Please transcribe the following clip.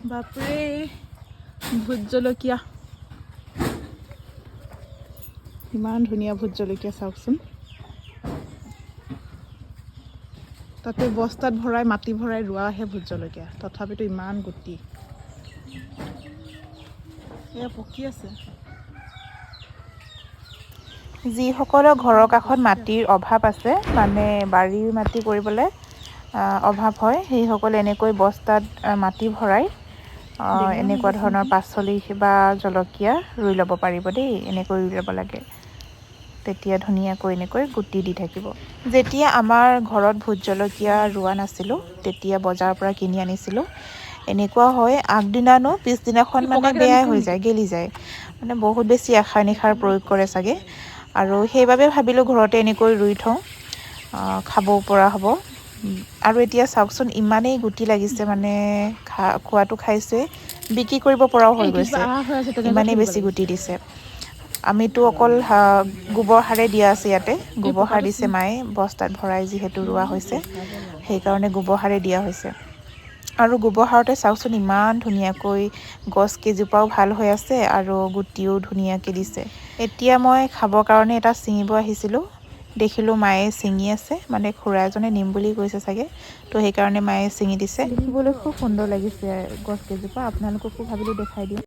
বাপৰে ভোট জলকীয়া, ইমান ধুনীয়া ভোট জলকীয়া চাওকচোন। তাতে বস্তাত ভৰাই মাটি ভৰাই ৰোৱাহে ভোট জলকীয়া, তথাপিতো ইমান গুটি। এয়া পকি আছে। যিসকলৰ ঘৰৰ কাষত মাটিৰ অভাৱ আছে, মানে বাৰীৰ মাটি কৰিবলৈ অভাৱ হয়, সেইসকলে এনেকৈ বস্তাত মাটি ভৰাই এনেকুৱা ধৰণৰ পাচলি বা জলকীয়া ৰুই ল'ব পাৰিব দেই। এনেকৈ ৰুই ল'ব লাগে, তেতিয়া ধুনীয়াকৈ এনেকৈ গুটি দি থাকিব। যেতিয়া আমাৰ ঘৰত ভোট জলকীয়া ৰোৱা নাছিলোঁ, তেতিয়া বজাৰৰ পৰা কিনি আনিছিলোঁ। এনেকুৱা হয়, আগদিনানো পিছদিনাখন মানে বেয়াই হৈ যায়, গেলি যায়। মানে বহুত বেছি ৰাসায়নিক সাৰ প্ৰয়োগ কৰে চাগে, আৰু সেইবাবে ভাবিলোঁ ঘৰতে এনেকৈ ৰুই থওঁ, খাবও পৰা হ'ব। আৰু এতিয়া চাওকচোন ইমানেই গুটি লাগিছে, মানে খোৱাটো খাইছোৱে, বিক্ৰী কৰিব পৰাও হৈ গৈছে, ইমানেই বেছি গুটি দিছে। আমিতো অকল গোবৰ সাৰে দিয়া আছে ইয়াতে, গোবৰ সাৰ দিছে মায়ে, বস্তাত ভৰাই যিহেতু ৰোৱা হৈছে, সেইকাৰণে গোবৰ সাৰে দিয়া হৈছে। আৰু গোবৰ সাৰতে চাওকচোন ইমান ধুনীয়াকৈ গছ কেইজোপাও ভাল হৈ আছে, আৰু গুটিও ধুনীয়াকৈ দিছে। এতিয়া মই খাবৰ কাৰণে এটা ছিঙিব আহিছিলোঁ, দেখিলোঁ মায়ে ছিঙি আছে, মানে খুৰা এজনে নিম বুলি কৈছে চাগে, তো সেইকাৰণে মায়ে ছিঙি দিছে। দেখিবলৈ খুব সুন্দৰ লাগিছে গছ কেইজোপা, আপোনালোককো ভাবিলোঁ দেখাই দিওঁ।